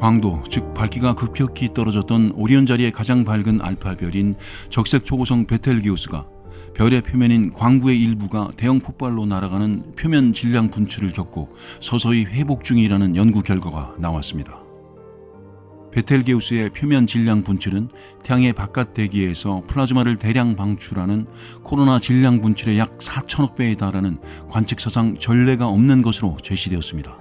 광도, 즉 밝기가 급격히 떨어졌던 오리온 자리의 가장 밝은 알파별인 적색 초고성 베텔게우스가 별의 표면인 광구의 일부가 대형 폭발로 날아가는 표면 질량 분출을 겪고 서서히 회복 중이라는 연구 결과가 나왔습니다. 베텔게우스의 표면 질량 분출은 태양의 바깥 대기에서 플라즈마를 대량 방출하는 코로나 질량 분출의 약 4천억 배에 달하는 관측사상 전례가 없는 것으로 제시되었습니다.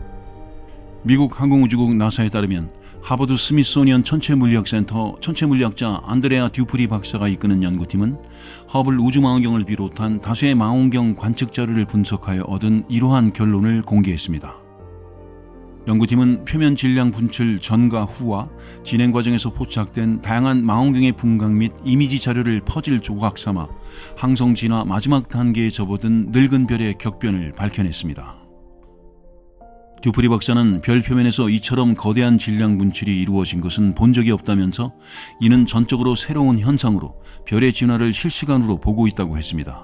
미국 항공우주국 나사에 따르면 하버드 스미소니언 천체물리학센터 천체물리학자 안드레아 듀프리 박사가 이끄는 연구팀은 허블 우주망원경을 비롯한 다수의 망원경 관측 자료를 분석하여 얻은 이러한 결론을 공개했습니다. 연구팀은 표면 질량 분출 전과 후와 진행 과정에서 포착된 다양한 망원경의 분광 및 이미지 자료를 퍼즐 조각 삼아 항성 진화 마지막 단계에 접어든 늙은 별의 격변을 밝혀냈습니다. 듀프리 박사는 별 표면에서 이처럼 거대한 질량 분출이 이루어진 것은 본 적이 없다면서 이는 전적으로 새로운 현상으로 별의 진화를 실시간으로 보고 있다고 했습니다.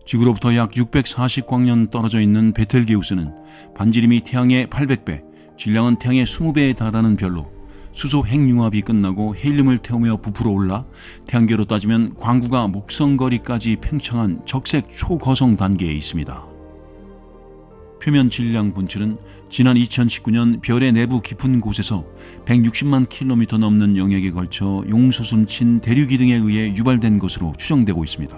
지구로부터 약 640광년 떨어져 있는 베텔게우스는 반지름이 태양의 800배, 질량은 태양의 20배에 달하는 별로 수소 핵융합이 끝나고 헬륨을 태우며 부풀어 올라 태양계로 따지면 광구가 목성거리까지 팽창한 적색 초거성 단계에 있습니다. 표면 질량 분출은 지난 2019년 별의 내부 깊은 곳에서 160만 킬로미터 넘는 영역에 걸쳐 용솟음친 대류기둥에 의해 유발된 것으로 추정되고 있습니다.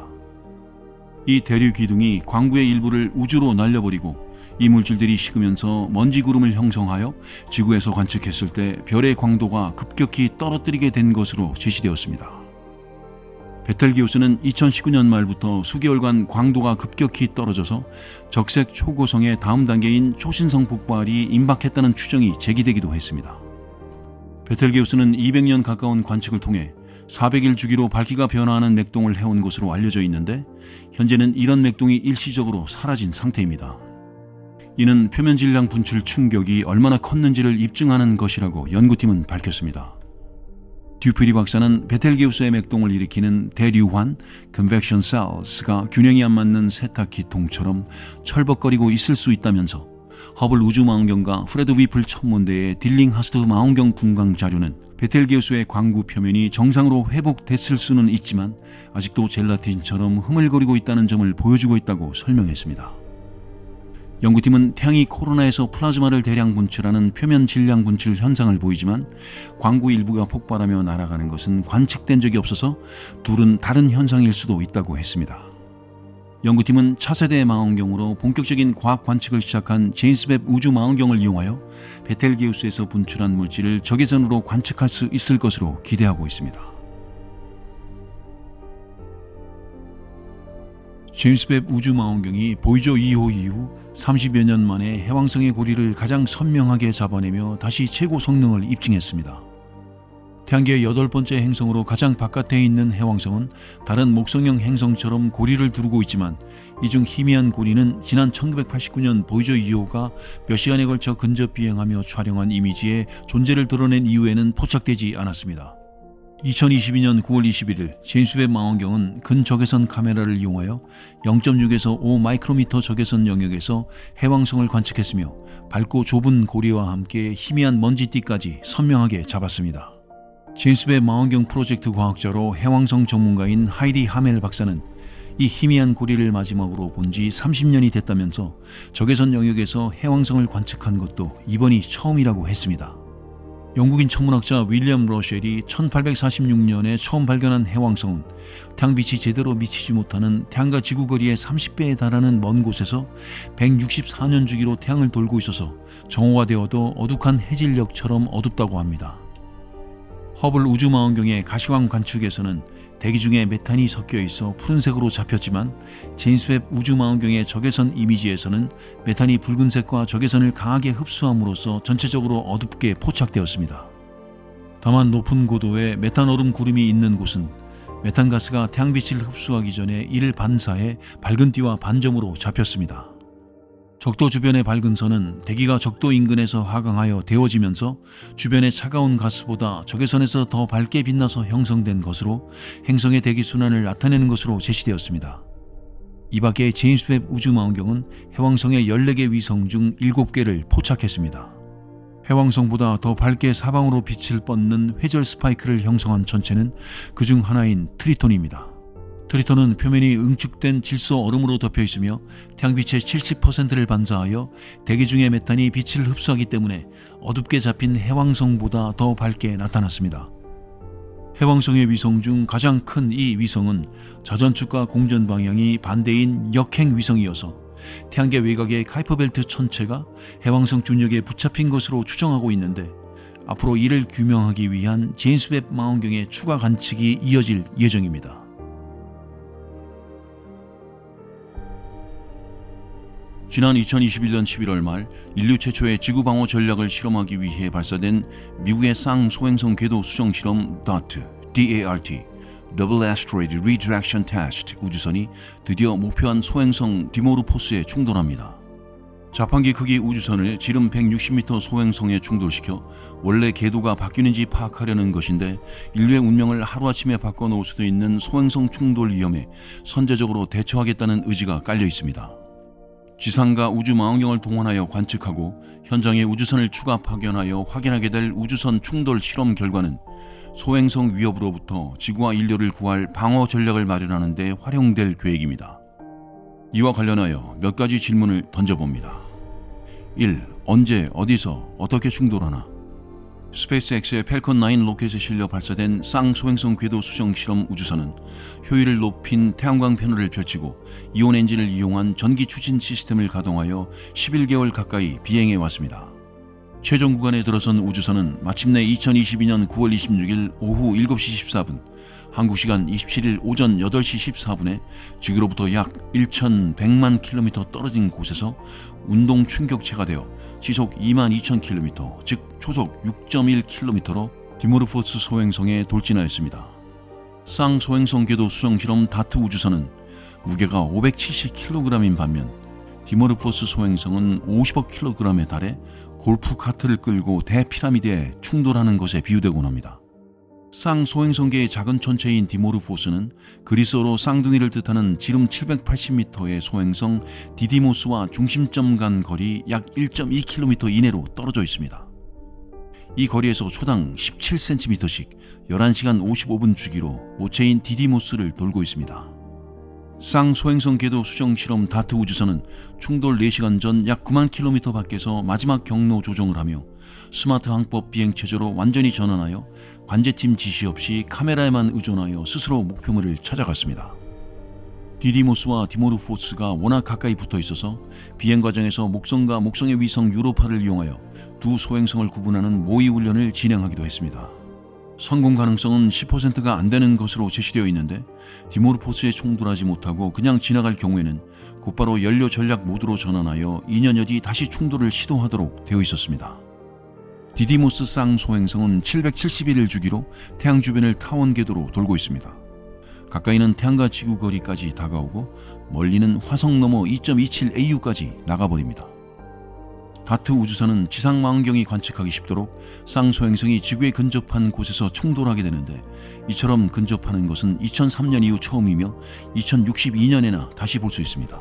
이 대류기둥이 광구의 일부를 우주로 날려버리고 이 물질들이 식으면서 먼지 구름을 형성하여 지구에서 관측했을 때 별의 광도가 급격히 떨어뜨리게 된 것으로 제시되었습니다. 베텔게우스는 2019년 말부터 수개월간 광도가 급격히 떨어져서 적색 초고성의 다음 단계인 초신성 폭발이 임박했다는 추정이 제기되기도 했습니다. 베텔게우스는 200년 가까운 관측을 통해 400일 주기로 밝기가 변화하는 맥동을 해온 것으로 알려져 있는데 현재는 이런 맥동이 일시적으로 사라진 상태입니다. 이는 표면 질량 분출 충격이 얼마나 컸는지를 입증하는 것이라고 연구팀은 밝혔습니다. 듀프리 박사는 베텔게우스의 맥동을 일으키는 대류환, convection cells가 균형이 안 맞는 세탁기통처럼 철벅거리고 있을 수 있다면서 허블 우주망원경과 프레드 위플 천문대의 딜링하스트 망원경 분광 자료는 베텔게우스의 광구 표면이 정상으로 회복됐을 수는 있지만 아직도 젤라틴처럼 흐물거리고 있다는 점을 보여주고 있다고 설명했습니다. 연구팀은 태양이 코로나에서 플라즈마를 대량 분출하는 표면 질량 분출 현상을 보이지만 광구 일부가 폭발하며 날아가는 것은 관측된 적이 없어서 둘은 다른 현상일 수도 있다고 했습니다. 연구팀은 차세대 망원경으로 본격적인 과학 관측을 시작한 제임스 웹 우주 망원경을 이용하여 베텔게우스에서 분출한 물질을 적외선으로 관측할 수 있을 것으로 기대하고 있습니다. 제임스 웹 우주 망원경이 보이저 2호 이후 30여 년 만에 해왕성의 고리를 가장 선명하게 잡아내며 다시 최고 성능을 입증했습니다. 태양계의 8번째 행성으로 가장 바깥에 있는 해왕성은 다른 목성형 행성처럼 고리를 두르고 있지만 이 중 희미한 고리는 지난 1989년 보이저 2호가 몇 시간에 걸쳐 근접 비행하며 촬영한 이미지의 존재를 드러낸 이후에는 포착되지 않았습니다. 2022년 9월 21일 제임스 웹 망원경은 근적외선 카메라를 이용하여 0.6에서 5 마이크로미터 적외선 영역에서 해왕성을 관측했으며 밝고 좁은 고리와 함께 희미한 먼지띠까지 선명하게 잡았습니다. 제임스 웹 망원경 프로젝트 과학자로 해왕성 전문가인 하이디 하멜 박사는 이 희미한 고리를 마지막으로 본 지 30년이 됐다면서 적외선 영역에서 해왕성을 관측한 것도 이번이 처음이라고 했습니다. 영국인 천문학자 윌리엄 러쉘이 1846년에 처음 발견한 해왕성은 태양빛이 제대로 미치지 못하는 태양과 지구 거리의 30배에 달하는 먼 곳에서 164년 주기로 태양을 돌고 있어서 정오가 되어도 어둑한 해질녘처럼 어둡다고 합니다. 허블 우주망원경의 가시광 관측에서는 대기 중에 메탄이 섞여 있어 푸른색으로 잡혔지만 제임스 웹 우주망원경의 적외선 이미지에서는 메탄이 붉은색과 적외선을 강하게 흡수함으로써 전체적으로 어둡게 포착되었습니다. 다만 높은 고도에 메탄 얼음 구름이 있는 곳은 메탄가스가 태양빛을 흡수하기 전에 이를 반사해 밝은 띠와 반점으로 잡혔습니다. 적도 주변의 밝은 선은 대기가 적도 인근에서 하강하여 데워지면서 주변의 차가운 가스보다 적외선에서 더 밝게 빛나서 형성된 것으로 행성의 대기 순환을 나타내는 것으로 제시되었습니다. 이 밖에 제임스 웹 우주망원경은 해왕성의 14개 위성 중 7개를 포착했습니다. 해왕성보다 더 밝게 사방으로 빛을 뻗는 회절 스파이크를 형성한 천체는 그중 하나인 트리톤입니다. 트리톤은 표면이 응축된 질소 얼음으로 덮여 있으며 태양빛의 70%를 반사하여 대기 중의 메탄이 빛을 흡수하기 때문에 어둡게 잡힌 해왕성보다 더 밝게 나타났습니다. 해왕성의 위성 중 가장 큰 이 위성은 자전축과 공전 방향이 반대인 역행 위성이어서 태양계 외곽의 카이퍼 벨트 천체가 해왕성 중력에 붙잡힌 것으로 추정하고 있는데 앞으로 이를 규명하기 위한 제임스 웹 망원경의 추가 관측이 이어질 예정입니다. 지난 2021년 11월 말 인류 최초의 지구 방어 전략을 실험하기 위해 발사된 미국의 쌍소행성 궤도 수정 실험 DART Double Asteroid Redirection Test 우주선이 드디어 목표한 소행성 디모르포스에 충돌합니다. 자판기 크기 우주선을 지름 160m 소행성에 충돌시켜 원래 궤도가 바뀌는지 파악하려는 것인데 인류의 운명을 하루아침에 바꿔놓을 수도 있는 소행성 충돌 위험에 선제적으로 대처하겠다는 의지가 깔려 있습니다. 지상과 우주 망원경을 동원하여 관측하고 현장에 우주선을 추가 파견하여 확인하게 될 우주선 충돌 실험 결과는 소행성 위협으로부터 지구와 인류를 구할 방어 전략을 마련하는 데 활용될 계획입니다. 이와 관련하여 몇 가지 질문을 던져봅니다. 1. 언제, 어디서, 어떻게 충돌하나? 스페이스X의 펠컨 9 로켓에 실려 발사된 쌍소행성 궤도 수정 실험 우주선은 효율을 높인 태양광 패널을 펼치고 이온 엔진을 이용한 전기 추진 시스템을 가동하여 11개월 가까이 비행해 왔습니다. 최종 구간에 들어선 우주선은 마침내 2022년 9월 26일 오후 7시 14분, 한국시간 27일 오전 8시 14분에 지구로부터 약 1,100만 킬로미터 떨어진 곳에서 운동 충격체가 되어 시속 22,000km, 즉 초속 6.1km로 디모르포스 소행성에 돌진하였습니다. 쌍소행성 궤도 수정 실험 다트 우주선은 무게가 570kg인 반면 디모르포스 소행성은 50억 kg에 달해 골프 카트를 끌고 대피라미드에 충돌하는 것에 비유되곤 합니다. 쌍소행성계의 작은 천체인 디모르포스는 그리스어로 쌍둥이를 뜻하는 지름 780m의 소행성 디디모스와 중심점 간 거리 약 1.2km 이내로 떨어져 있습니다. 이 거리에서 초당 17cm씩 11시간 55분 주기로 모체인 디디모스를 돌고 있습니다. 쌍소행성 궤도 수정 실험 다트 우주선은 충돌 4시간 전 약 9만 킬로미터 밖에서 마지막 경로 조정을 하며 스마트 항법 비행 체제로 완전히 전환하여 관제팀 지시 없이 카메라에만 의존하여 스스로 목표물을 찾아갔습니다. 디디모스와 디모르포스가 워낙 가까이 붙어 있어서 비행 과정에서 목성과 목성의 위성 유로파를 이용하여 두 소행성을 구분하는 모의 훈련을 진행하기도 했습니다. 성공 가능성은 10%가 안 되는 것으로 제시되어 있는데 디모르포스에 충돌하지 못하고 그냥 지나갈 경우에는 곧바로 연료 전략 모드로 전환하여 2년여 뒤 다시 충돌을 시도하도록 되어 있었습니다. 디디모스 쌍소행성은 771일 주기로 태양 주변을 타원 궤도로 돌고 있습니다. 가까이는 태양과 지구 거리까지 다가오고 멀리는 화성 너머 2.27AU까지 나가버립니다. 다트 우주선은 지상 망원경이 관측하기 쉽도록 쌍소행성이 지구에 근접한 곳에서 충돌하게 되는데 이처럼 근접하는 것은 2003년 이후 처음이며 2062년에나 다시 볼 수 있습니다.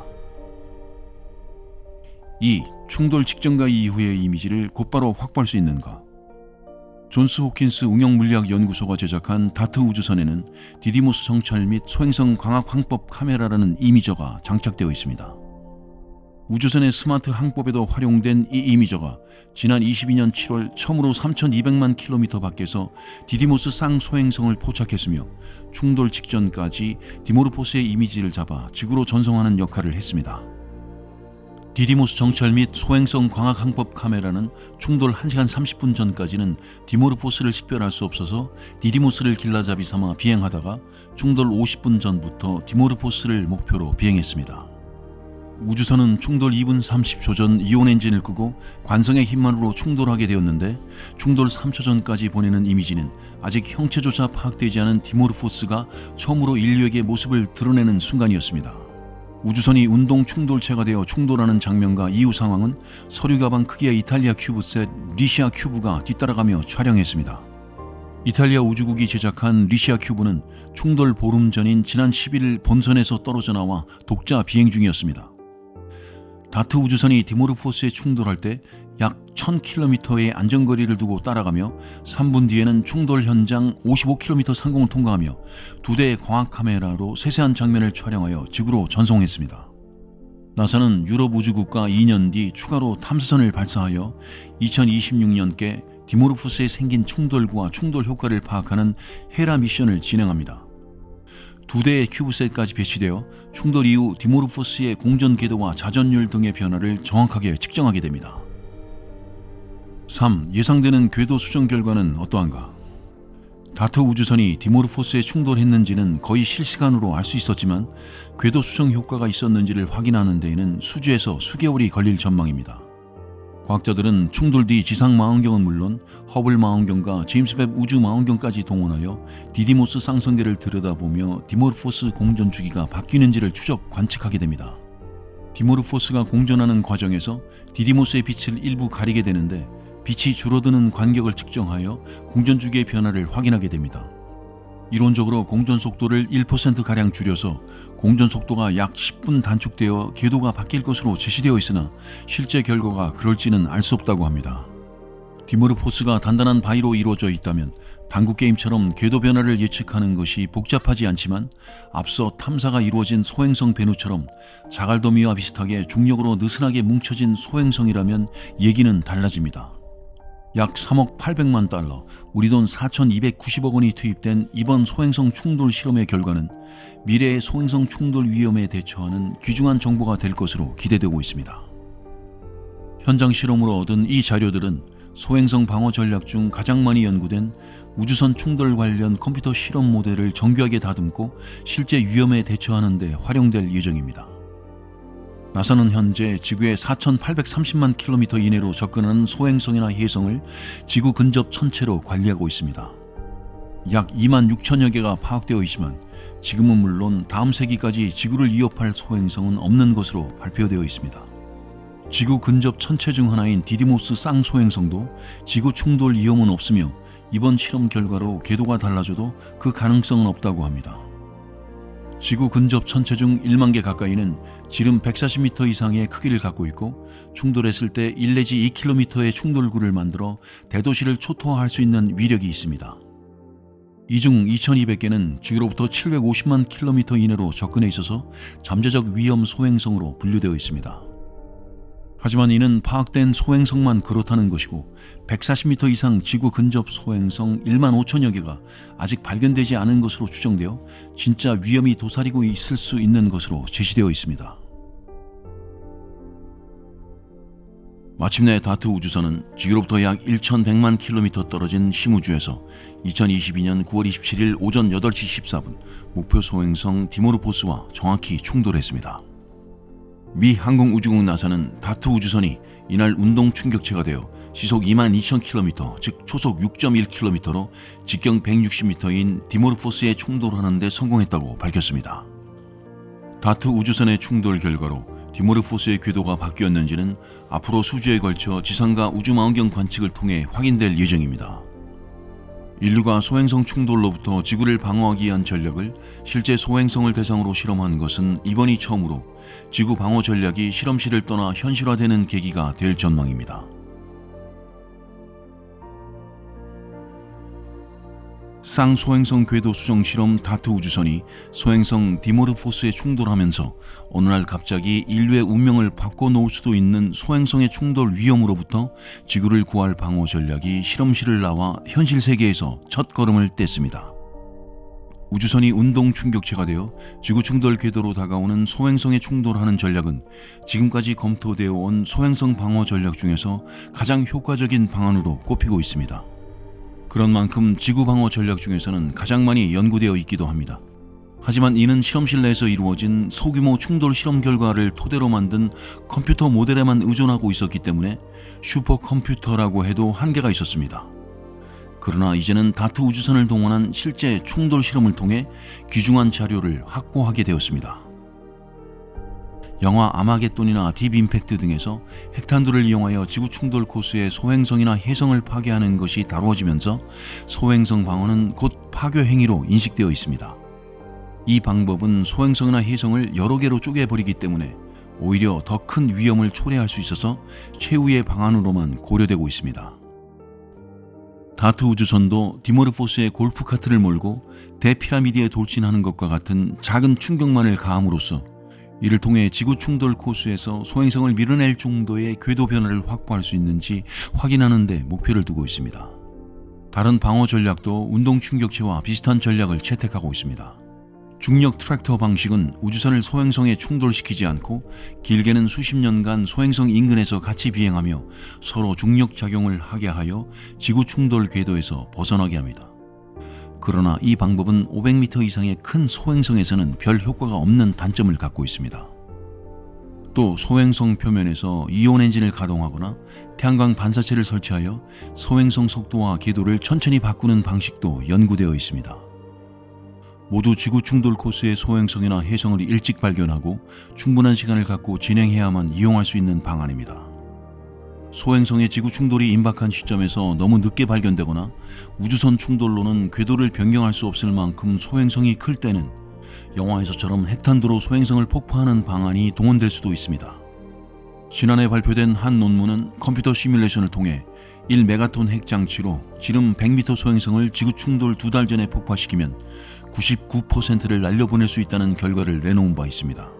2. 충돌 직전과 이후의 이미지를 곧바로 확보할 수 있는가? 존스 호킨스 응용물리학연구소가 제작한 다트 우주선에는 디디모스 정찰 및 소행성 광학 항법 카메라라는 이미저가 장착되어 있습니다. 우주선의 스마트 항법에도 활용된 이 이미저가 지난 22년 7월 처음으로 3,200만 킬로미터 밖에서 디디모스 쌍소행성을 포착했으며 충돌 직전까지 디모르포스의 이미지를 잡아 지구로 전송하는 역할을 했습니다. 디디모스 정찰 및 소행성 광학 항법 카메라는 충돌 1시간 30분 전까지는 디모르포스를 식별할 수 없어서 디디모스를 길라잡이 삼아 비행하다가 충돌 50분 전부터 디모르포스를 목표로 비행했습니다. 우주선은 충돌 2분 30초 전 이온 엔진을 끄고 관성의 힘만으로 충돌하게 되었는데 충돌 3초 전까지 보내는 이미지는 아직 형체조차 파악되지 않은 디모르포스가 처음으로 인류에게 모습을 드러내는 순간이었습니다. 우주선이 운동 충돌체가 되어 충돌하는 장면과 이후 상황은 서류 가방 크기의 이탈리아 큐브셋 리시아 큐브가 뒤따라가며 촬영했습니다. 이탈리아 우주국이 제작한 리시아 큐브는 충돌 보름 전인 지난 11일 본선에서 떨어져 나와 독자 비행 중이었습니다. 다트 우주선이 디모르포스에 충돌할 때 약 1000km의 안전거리를 두고 따라가며 3분 뒤에는 충돌 현장 55km 상공을 통과하며 2대의 광학 카메라로 세세한 장면을 촬영하여 지구로 전송했습니다. 나사는 유럽 우주국가 2년 뒤 추가로 탐사선을 발사하여 2026년께 디모르포스에 생긴 충돌구와 충돌 효과를 파악하는 헤라 미션을 진행합니다. 2대의 큐브셋까지 배치되어 충돌 이후 디모르포스의 공전 궤도와 자전율 등의 변화를 정확하게 측정하게 됩니다. 3. 예상되는 궤도 수정 결과는 어떠한가? 다트 우주선이 디모르포스에 충돌했는지는 거의 실시간으로 알 수 있었지만 궤도 수정 효과가 있었는지를 확인하는 데에는 수주에서 수개월이 걸릴 전망입니다. 과학자들은 충돌 뒤 지상 망원경은 물론 허블 망원경과 제임스 웹 우주 망원경까지 동원하여 디디모스 쌍성계를 들여다보며 디모르포스 공전 주기가 바뀌는지를 추적 관측하게 됩니다. 디모르포스가 공전하는 과정에서 디디모스의 빛을 일부 가리게 되는데 빛이 줄어드는 간격을 측정하여 공전 주기의 변화를 확인하게 됩니다. 이론적으로 공전 속도를 1%가량 줄여서 공전 속도가 약 10분 단축되어 궤도가 바뀔 것으로 제시되어 있으나 실제 결과가 그럴지는 알 수 없다고 합니다. 디모르포스가 단단한 바위로 이루어져 있다면 당구 게임처럼 궤도 변화를 예측하는 것이 복잡하지 않지만 앞서 탐사가 이루어진 소행성 베누처럼 자갈도미와 비슷하게 중력으로 느슨하게 뭉쳐진 소행성이라면 얘기는 달라집니다. 약 3억 800만 달러, 우리 돈 4,290억 원이 투입된 이번 소행성 충돌 실험의 결과는 미래의 소행성 충돌 위험에 대처하는 귀중한 정보가 될 것으로 기대되고 있습니다. 현장 실험으로 얻은 이 자료들은 소행성 방어 전략 중 가장 많이 연구된 우주선 충돌 관련 컴퓨터 실험 모델을 정교하게 다듬고 실제 위험에 대처하는 데 활용될 예정입니다. 나사는 현재 지구의 4,830만 킬로미터 이내로 접근하는 소행성이나 해성을 지구 근접 천체로 관리하고 있습니다. 약 2만 6천여 개가 파악되어 있지만 지금은 물론 다음 세기까지 지구를 위협할 소행성은 없는 것으로 발표되어 있습니다. 지구 근접 천체 중 하나인 디디모스 쌍소행성도 지구 충돌 위험은 없으며 이번 실험 결과로 궤도가 달라져도 그 가능성은 없다고 합니다. 지구 근접 천체 중 1만 개 가까이는 지름 140m 이상의 크기를 갖고 있고 충돌했을 때 1 내지 2km의 충돌구를 만들어 대도시를 초토화할 수 있는 위력이 있습니다. 이 중 2200개는 지구로부터 750만 킬로미터 이내로 접근해 있어서 잠재적 위험 소행성으로 분류되어 있습니다. 하지만 이는 파악된 소행성만 그렇다는 것이고 140m 이상 지구 근접 소행성 1만 5천여 개가 아직 발견되지 않은 것으로 추정되어 진짜 위험이 도사리고 있을 수 있는 것으로 제시되어 있습니다. 마침내 다트 우주선은 지구로부터 약 1100만 킬로미터 떨어진 심우주에서 2022년 9월 27일 오전 8시 14분 목표 소행성 디모르포스와 정확히 충돌했습니다. 미 항공우주국 나사는 다트 우주선이 이날 운동 충격체가 되어 시속 22,000km, 즉 초속 6.1km로 직경 160m인 디모르포스에 충돌하는 데 성공했다고 밝혔습니다. 다트 우주선의 충돌 결과로 디모르포스의 궤도가 바뀌었는지는 앞으로 수주에 걸쳐 지상과 우주망원경 관측을 통해 확인될 예정입니다. 인류가 소행성 충돌로부터 지구를 방어하기 위한 전략을 실제 소행성을 대상으로 실험하는 것은 이번이 처음으로 지구 방어 전략이 실험실을 떠나 현실화되는 계기가 될 전망입니다. 쌍소행성 궤도 수정 실험 다트 우주선이 소행성 디모르포스에 충돌하면서 어느 날 갑자기 인류의 운명을 바꿔놓을 수도 있는 소행성의 충돌 위험으로부터 지구를 구할 방어 전략이 실험실을 나와 현실 세계에서 첫 걸음을 뗐습니다. 우주선이 운동 충격체가 되어 지구 충돌 궤도로 다가오는 소행성에 충돌하는 전략은 지금까지 검토되어 온 소행성 방어 전략 중에서 가장 효과적인 방안으로 꼽히고 있습니다. 그런 만큼 지구 방어 전략 중에서는 가장 많이 연구되어 있기도 합니다. 하지만 이는 실험실 내에서 이루어진 소규모 충돌 실험 결과를 토대로 만든 컴퓨터 모델에만 의존하고 있었기 때문에 슈퍼컴퓨터라고 해도 한계가 있었습니다. 그러나 이제는 다트 우주선을 동원한 실제 충돌 실험을 통해 귀중한 자료를 확보하게 되었습니다. 영화 아마겟돈이나 딥 임팩트 등에서 핵탄두를 이용하여 지구 충돌 코스의 소행성이나 해성을 파괴하는 것이 다루어지면서 소행성 방어는 곧 파괴 행위로 인식되어 있습니다. 이 방법은 소행성이나 해성을 여러 개로 쪼개버리기 때문에 오히려 더 큰 위험을 초래할 수 있어서 최후의 방안으로만 고려되고 있습니다. 다트 우주선도 디모르포스의 골프카트를 몰고 대피라미드에 돌진하는 것과 같은 작은 충격만을 가함으로써 이를 통해 지구 충돌 코스에서 소행성을 밀어낼 정도의 궤도 변화를 확보할 수 있는지 확인하는 데 목표를 두고 있습니다. 다른 방어 전략도 운동 충격체와 비슷한 전략을 채택하고 있습니다. 중력 트랙터 방식은 우주선을 소행성에 충돌시키지 않고 길게는 수십 년간 소행성 인근에서 같이 비행하며 서로 중력 작용을 하게 하여 지구 충돌 궤도에서 벗어나게 합니다. 그러나 이 방법은 500m 이상의 큰 소행성에서는 별 효과가 없는 단점을 갖고 있습니다. 또 소행성 표면에서 이온 엔진을 가동하거나 태양광 반사체를 설치하여 소행성 속도와 궤도를 천천히 바꾸는 방식도 연구되어 있습니다. 모두 지구 충돌 코스의 소행성이나 해성을 일찍 발견하고 충분한 시간을 갖고 진행해야만 이용할 수 있는 방안입니다. 소행성의 지구 충돌이 임박한 시점에서 너무 늦게 발견되거나 우주선 충돌로는 궤도를 변경할 수 없을 만큼 소행성이 클 때는 영화에서처럼 핵탄두로 소행성을 폭파하는 방안이 동원될 수도 있습니다. 지난해 발표된 한 논문은 컴퓨터 시뮬레이션을 통해 1메가톤 핵장치로 지름 100m 소행성을 지구 충돌 2달 전에 폭파시키면 99%를 날려보낼 수 있다는 결과를 내놓은 바 있습니다.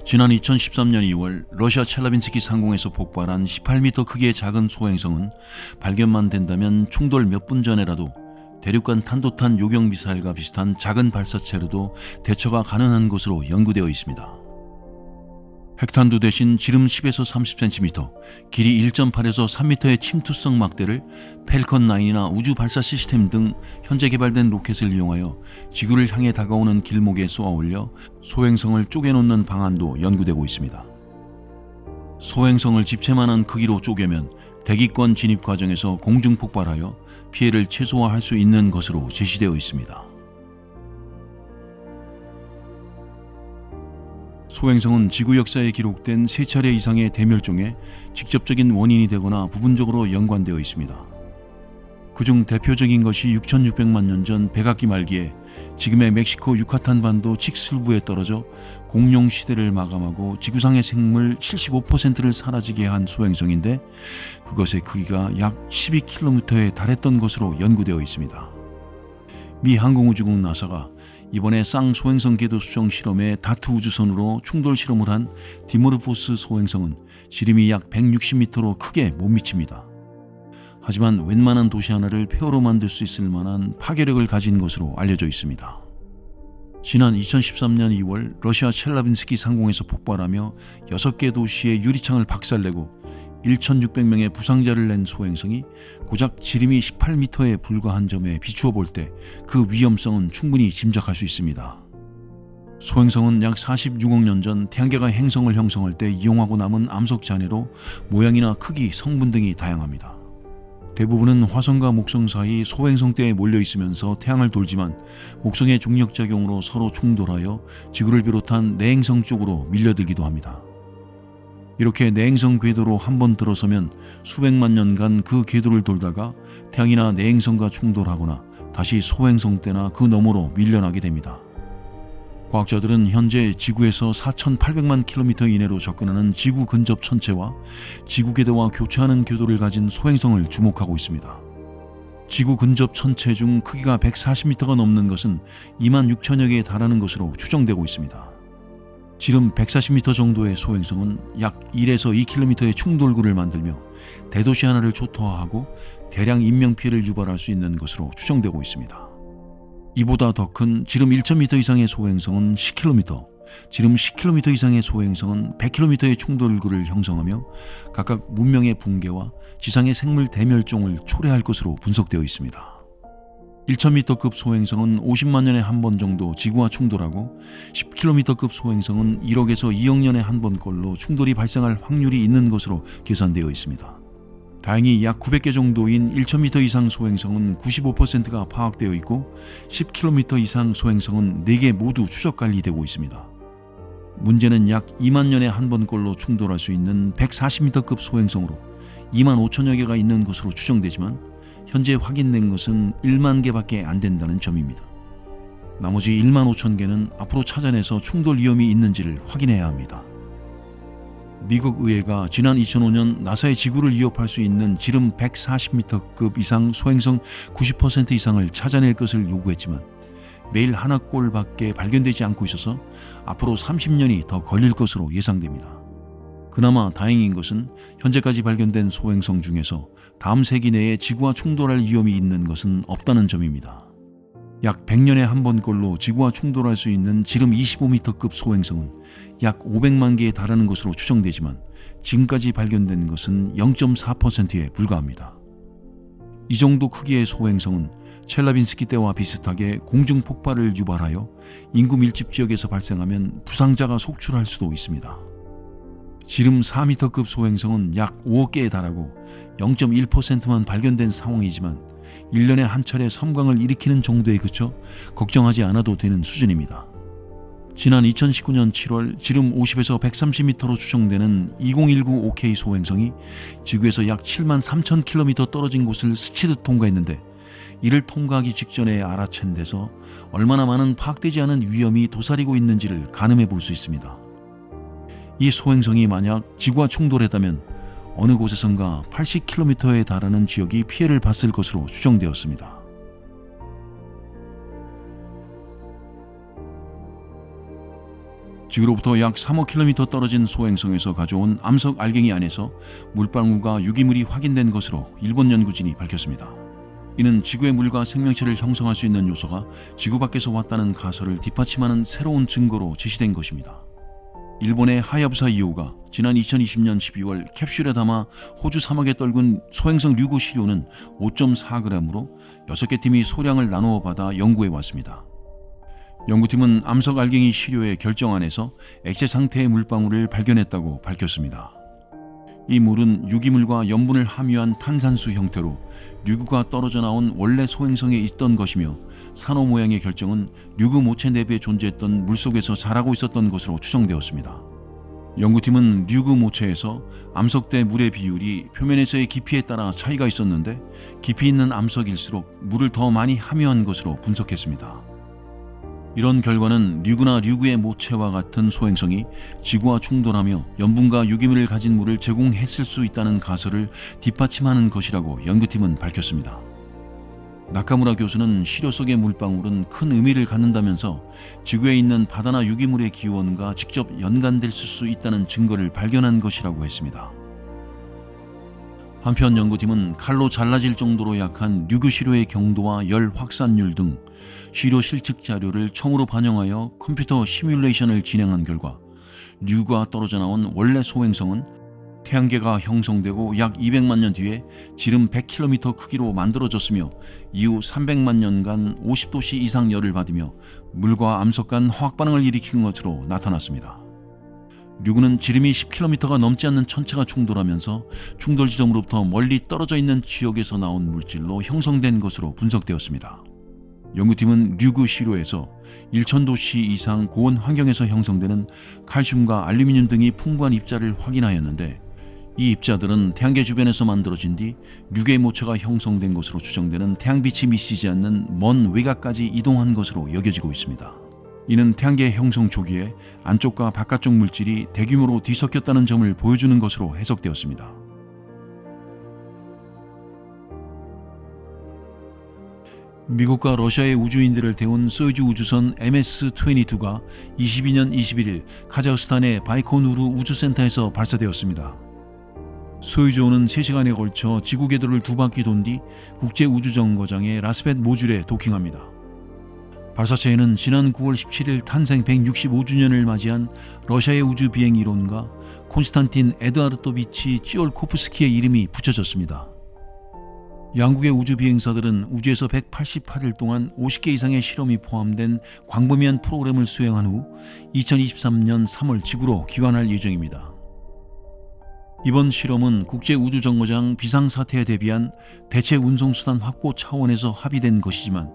지난 2013년 2월 러시아 첼라빈스키 상공에서 폭발한 18m 크기의 작은 소행성은 발견만 된다면 충돌 몇 분 전에라도 대륙간 탄도탄 요격 미사일과 비슷한 작은 발사체로도 대처가 가능한 것으로 연구되어 있습니다. 핵탄두 대신 지름 10에서 30cm, 길이 1.8에서 3m의 침투성 막대를 펠컨9이나 우주 발사 시스템 등 현재 개발된 로켓을 이용하여 지구를 향해 다가오는 길목에 쏘아 올려 소행성을 쪼개놓는 방안도 연구되고 있습니다. 소행성을 집채만한 크기로 쪼개면 대기권 진입 과정에서 공중 폭발하여 피해를 최소화할 수 있는 것으로 제시되어 있습니다. 소행성은 지구 역사에 기록된 3차례 이상의 대멸종에 직접적인 원인이 되거나 부분적으로 연관되어 있습니다. 그중 대표적인 것이 6,600만 년 전 백악기 말기에 지금의 멕시코 유카탄 반도 칙술부에 떨어져 공룡 시대를 마감하고 지구상의 생물 75%를 사라지게 한 소행성인데 그것의 크기가 약 12km에 달했던 것으로 연구되어 있습니다. 미 항공우주국 나사가 이번에 쌍소행성 궤도 수정 실험에 다트 우주선으로 충돌 실험을 한 디모르포스 소행성은 지름이 약 160m로 크게 못 미칩니다. 하지만 웬만한 도시 하나를 폐허로 만들 수 있을 만한 파괴력을 가진 것으로 알려져 있습니다. 지난 2013년 2월 러시아 첼라빈스키 상공에서 폭발하며 6개 도시의 유리창을 박살내고 1,600명의 부상자를 낸 소행성이 고작 지름이 18m에 불과한 점에 비추어 볼 때 그 위험성은 충분히 짐작할 수 있습니다. 소행성은 약 46억 년 전 태양계가 행성을 형성할 때 이용하고 남은 암석 잔해로 모양이나 크기, 성분 등이 다양합니다. 대부분은 화성과 목성 사이 소행성대에 몰려 있으면서 태양을 돌지만 목성의 중력작용으로 서로 충돌하여 지구를 비롯한 내행성 쪽으로 밀려들기도 합니다. 이렇게 내행성 궤도로 한번 들어서면 수백만 년간 그 궤도를 돌다가 태양이나 내행성과 충돌하거나 다시 소행성대나 그 너머로 밀려나게 됩니다. 과학자들은 현재 지구에서 4,800만 킬로미터 이내로 접근하는 지구 근접 천체와 지구 궤도와 교차하는 궤도를 가진 소행성을 주목하고 있습니다. 지구 근접 천체 중 크기가 140m가 넘는 것은 26,000여 개에 달하는 것으로 추정되고 있습니다. 지름 140m 정도의 소행성은 약 1에서 2km의 충돌구를 만들며 대도시 하나를 초토화하고 대량 인명피해를 유발할 수 있는 것으로 추정되고 있습니다. 이보다 더 큰 지름 1,000m 이상의 소행성은 10km, 지름 10km 이상의 소행성은 100km의 충돌구를 형성하며 각각 문명의 붕괴와 지상의 생물 대멸종을 초래할 것으로 분석되어 있습니다. 1,000m급 소행성은 50만 년에 한 번 정도 지구와 충돌하고 10km급 소행성은 1억에서 2억 년에 한 번꼴로 충돌이 발생할 확률이 있는 것으로 계산되어 있습니다. 다행히 약 900개 정도인 1,000m 이상 소행성은 95%가 파악되어 있고 10km 이상 소행성은 4개 모두 추적 관리되고 있습니다. 문제는 약 2만 년에 한 번꼴로 충돌할 수 있는 140m급 소행성으로 2만 5천여 개가 있는 것으로 추정되지만 현재 확인된 것은 1만 개밖에 안 된다는 점입니다. 나머지 1만 5천 개는 앞으로 찾아내서 충돌 위험이 있는지를 확인해야 합니다. 미국 의회가 지난 2005년 나사의 지구를 위협할 수 있는 지름 140m급 이상 소행성 90% 이상을 찾아낼 것을 요구했지만 매일 하나꼴밖에 발견되지 않고 있어서 앞으로 30년이 더 걸릴 것으로 예상됩니다. 그나마 다행인 것은 현재까지 발견된 소행성 중에서 다음 세기 내에 지구와 충돌할 위험이 있는 것은 없다는 점입니다. 약 100년에 한 번꼴로 지구와 충돌할 수 있는 지름 25m급 소행성은 약 500만 개에 달하는 것으로 추정되지만 지금까지 발견된 것은 0.4%에 불과합니다. 이 정도 크기의 소행성은 첼라빈스키 때와 비슷하게 공중 폭발을 유발하여 인구 밀집 지역에서 발생하면 부상자가 속출할 수도 있습니다. 지름 4m급 소행성은 약 5억 개에 달하고 0.1%만 발견된 상황이지만 1년에 한 차례 섬광을 일으키는 정도에 그쳐 걱정하지 않아도 되는 수준입니다. 지난 2019년 7월 지름 50에서 130m로 추정되는 2019 OK 소행성이 지구에서 약 7만 3천 킬로미터 떨어진 곳을 스치듯 통과했는데 이를 통과하기 직전에 알아챈 데서 얼마나 많은 파악되지 않은 위험이 도사리고 있는지를 가늠해 볼 수 있습니다. 이 소행성이 만약 지구와 충돌했다면 어느 곳에선가 80km에 달하는 지역이 피해를 봤을 것으로 추정되었습니다. 지구로부터 약 3억 킬로미터 떨어진 소행성에서 가져온 암석 알갱이 안에서 물방울과 유기물이 확인된 것으로 일본 연구진이 밝혔습니다. 이는 지구의 물과 생명체를 형성할 수 있는 요소가 지구 밖에서 왔다는 가설을 뒷받침하는 새로운 증거로 제시된 것입니다. 일본의 하야부사 2호가 지난 2020년 12월 캡슐에 담아 호주 사막에 떨군 소행성 류구 시료는 5.4g으로 6개 팀이 소량을 나누어 받아 연구해 왔습니다. 연구팀은 암석 알갱이 시료의 결정안에서 액체 상태의 물방울을 발견했다고 밝혔습니다. 이 물은 유기물과 염분을 함유한 탄산수 형태로 류구가 떨어져 나온 원래 소행성에 있던 것이며 산호 모양의 결정은 류구 모체 내부에 존재했던 물속에서 자라고 있었던 것으로 추정되었습니다. 연구팀은 류구 모체에서 암석대 물의 비율이 표면에서의 깊이에 따라 차이가 있었는데 깊이 있는 암석일수록 물을 더 많이 함유한 것으로 분석했습니다. 이런 결과는 류구나 류구의 모체와 같은 소행성이 지구와 충돌하며 염분과 유기물을 가진 물을 제공했을 수 있다는 가설을 뒷받침하는 것이라고 연구팀은 밝혔습니다. 나카무라 교수는 시료 속의 물방울은 큰 의미를 갖는다면서 지구에 있는 바다나 유기물의 기원과 직접 연관됐을 수 있다는 증거를 발견한 것이라고 했습니다. 한편 연구팀은 칼로 잘라질 정도로 약한 류구 시료의 경도와 열 확산율 등 시료 실측 자료를 처음으로 반영하여 컴퓨터 시뮬레이션을 진행한 결과 류구가 떨어져 나온 원래 소행성은 태양계가 형성되고 약 200만 년 뒤에 지름 100km 크기로 만들어졌으며 이후 300만 년간 50도씨 이상 열을 받으며 물과 암석 간 화학 반응을 일으킨 것으로 나타났습니다. 류구는 지름이 10km가 넘지 않는 천체가 충돌하면서 충돌 지점으로부터 멀리 떨어져 있는 지역에서 나온 물질로 형성된 것으로 분석되었습니다. 연구팀은 류구 시료에서 1000도씨 이상 고온 환경에서 형성되는 칼슘과 알루미늄 등이 풍부한 입자를 확인하였는데 이 입자들은 태양계 주변에서 만들어진 뒤 류구의 모체가 형성된 것으로 추정되는 태양빛이 미치지 않는 먼 외곽까지 이동한 것으로 여겨지고 있습니다. 이는 태양계 형성 초기에 안쪽과 바깥쪽 물질이 대규모로 뒤섞였다는 점을 보여주는 것으로 해석되었습니다. 미국과 러시아의 우주인들을 태운 소유주 우주선 MS-22가 22년 21일 카자흐스탄의 바이코누르 우주센터에서 발사되었습니다. 소유주호는 3시간에 걸쳐 지구 궤도를 2바퀴 돈 뒤 국제우주정거장의 라스벳 모듈에 도킹합니다. 발사체에는 지난 9월 17일 탄생 165주년을 맞이한 러시아의 우주 비행 이론가 콘스탄틴 에드아르토비치 찌올코프스키의 이름이 붙여졌습니다. 양국의 우주 비행사들은 우주에서 188일 동안 50개 이상의 실험이 포함된 광범위한 프로그램을 수행한 후 2023년 3월 지구로 귀환할 예정입니다. 이번 실험은 국제우주정거장 비상사태에 대비한 대체 운송수단 확보 차원에서 합의된 것이지만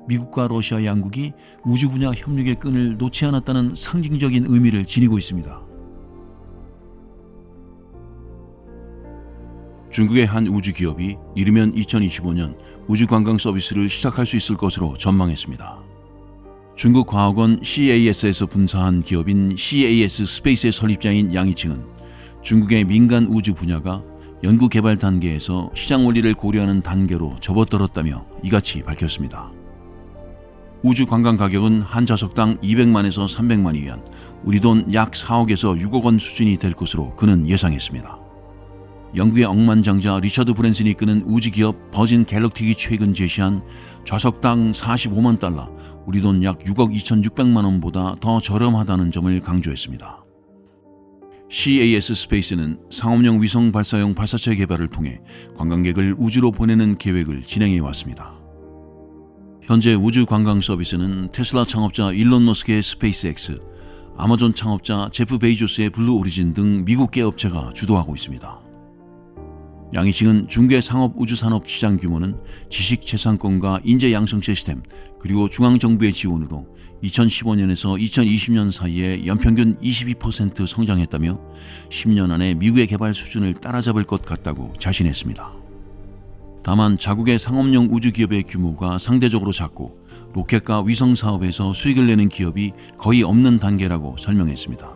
미국과 러시아 양국이 우주 분야 협력의 끈을 놓지 않았다는 상징적인 의미를 지니고 있습니다. 중국의 한 우주 기업이 이르면 2025년 우주 관광 서비스를 시작할 수 있을 것으로 전망했습니다. 중국 과학원 CAS에서 분사한 기업인 CAS 스페이스의 설립자인 양이칭은 중국의 민간 우주 분야가 연구 개발 단계에서 시장 원리를 고려하는 단계로 접어들었다며 이같이 밝혔습니다. 우주 관광 가격은 한 좌석당 200만에서 300만이 위한 우리 돈 약 4억에서 6억 원 수준이 될 것으로 그는 예상했습니다. 영국의 억만장자 리처드 브랜슨이 이끄는 우주기업 버진 갤럭틱이 최근 제시한 좌석당 45만 달러, 우리 돈 약 6억 2,600만 원보다 더 저렴하다는 점을 강조했습니다. CAS 스페이스는 상업용 위성 발사용 발사체 개발을 통해 관광객을 우주로 보내는 계획을 진행해 왔습니다. 현재 우주 관광 서비스는 테슬라 창업자 일론 머스크의 스페이스X, 아마존 창업자 제프 베이조스의 블루 오리진 등 미국계 업체가 주도하고 있습니다. 양희칭은 중개 상업 우주산업 시장 규모는 지식재산권과 인재양성 시스템 그리고 중앙정부의 지원으로 2015년에서 2020년 사이에 연평균 22% 성장했다며 10년 안에 미국의 개발 수준을 따라잡을 것 같다고 자신했습니다. 다만 자국의 상업용 우주기업의 규모가 상대적으로 작고 로켓과 위성 사업에서 수익을 내는 기업이 거의 없는 단계라고 설명했습니다.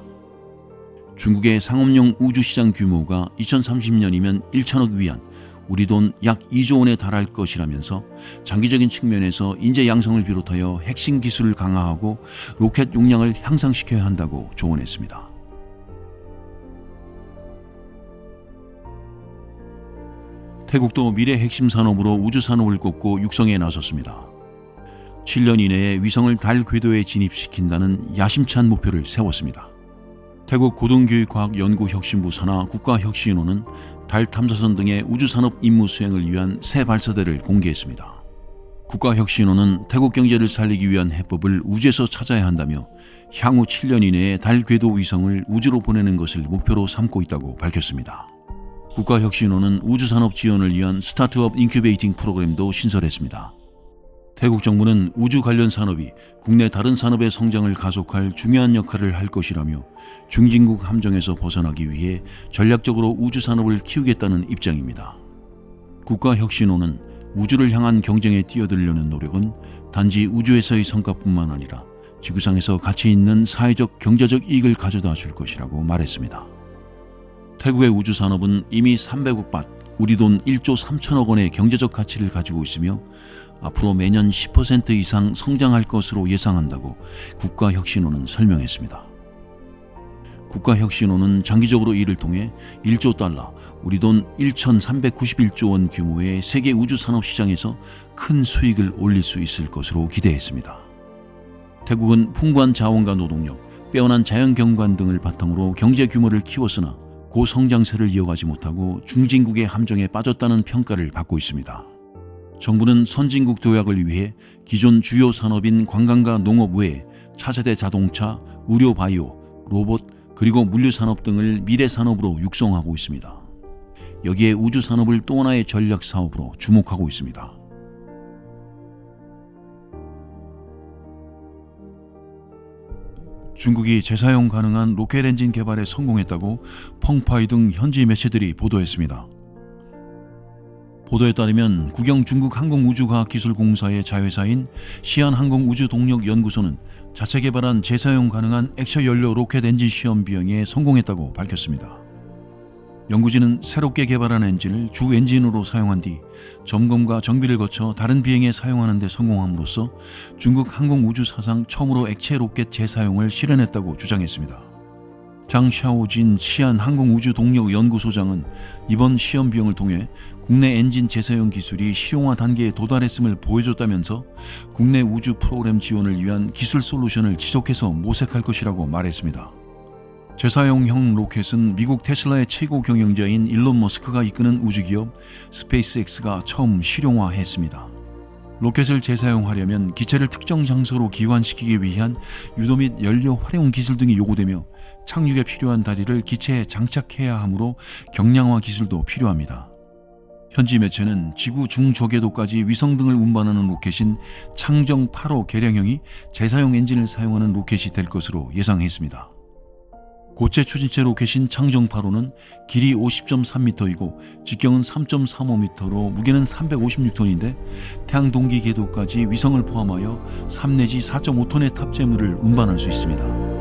중국의 상업용 우주시장 규모가 2030년이면 1천억 위안, 우리 돈 약 2조 원에 달할 것이라면서 장기적인 측면에서 인재 양성을 비롯하여 핵심 기술을 강화하고 로켓 용량을 향상시켜야 한다고 조언했습니다. 태국도 미래 핵심 산업으로 우주 산업을 꼽고 육성에 나섰습니다. 7년 이내에 위성을 달 궤도에 진입시킨다는 야심찬 목표를 세웠습니다. 태국 고등교육과학연구혁신부 산하 국가혁신원은 달 탐사선 등의 우주산업 임무 수행을 위한 새 발사대를 공개했습니다. 국가혁신원은 태국 경제를 살리기 위한 해법을 우주에서 찾아야 한다며 향후 7년 이내에 달 궤도 위성을 우주로 보내는 것을 목표로 삼고 있다고 밝혔습니다. 국가혁신원은 우주산업 지원을 위한 스타트업 인큐베이팅 프로그램도 신설했습니다. 태국 정부는 우주 관련 산업이 국내 다른 산업의 성장을 가속할 중요한 역할을 할 것이라며 중진국 함정에서 벗어나기 위해 전략적으로 우주 산업을 키우겠다는 입장입니다. 국가혁신원은 우주를 향한 경쟁에 뛰어들려는 노력은 단지 우주에서의 성과뿐만 아니라 지구상에서 가치 있는 사회적 경제적 이익을 가져다 줄 것이라고 말했습니다. 태국의 우주 산업은 이미 300억 밭, 우리 돈 1조 3천억 원의 경제적 가치를 가지고 있으며 앞으로 매년 10% 이상 성장할 것으로 예상한다고 국가혁신원은 설명했습니다. 국가혁신원은 장기적으로 이를 통해 1조 달러, 우리 돈 1,391조 원 규모의 세계 우주산업 시장에서 큰 수익을 올릴 수 있을 것으로 기대했습니다. 태국은 풍부한 자원과 노동력, 빼어난 자연경관 등을 바탕으로 경제 규모를 키웠으나 고성장세를 이어가지 못하고 중진국의 함정에 빠졌다는 평가를 받고 있습니다. 정부는 선진국 도약을 위해 기존 주요 산업인 관광과 농업 외에 차세대 자동차, 의료 바이오, 로봇, 그리고 물류산업 등을 미래산업으로 육성하고 있습니다. 여기에 우주산업을 또 하나의 전략사업으로 주목하고 있습니다. 중국이 재사용 가능한 로켓 엔진 개발에 성공했다고 펑파이 등 현지 매체들이 보도했습니다. 보도에 따르면 국영 중국항공우주과학기술공사의 자회사인 시안항공우주동력연구소는 자체 개발한 재사용 가능한 액체 연료 로켓 엔진 시험 비행에 성공했다고 밝혔습니다. 연구진은 새롭게 개발한 엔진을 주 엔진으로 사용한 뒤 점검과 정비를 거쳐 다른 비행에 사용하는 데 성공함으로써 중국 항공우주 사상 처음으로 액체 로켓 재사용을 실현했다고 주장했습니다. 장샤오진 시안항공우주동력연구소장은 이번 시험 비용을 통해 국내 엔진 재사용 기술이 실용화 단계에 도달했음을 보여줬다면서 국내 우주 프로그램 지원을 위한 기술 솔루션을 지속해서 모색할 것이라고 말했습니다. 재사용형 로켓은 미국 테슬라의 최고 경영자인 일론 머스크가 이끄는 우주기업 스페이스X가 처음 실용화했습니다. 로켓을 재사용하려면 기체를 특정 장소로 기환시키기 위한 유도 및 연료 활용 기술 등이 요구되며 착륙에 필요한 다리를 기체에 장착해야 하므로 경량화 기술도 필요합니다. 현지 매체는 지구 중저궤도까지 위성 등을 운반하는 로켓인 창정 8호 개량형이 재사용 엔진을 사용하는 로켓이 될 것으로 예상했습니다. 고체 추진체 로켓인 창정 8호는 길이 50.3m이고 직경은 3.35m로 무게는 356톤인데 태양 동기 궤도까지 위성을 포함하여 3 내지 4.5톤의 탑재물을 운반할 수 있습니다.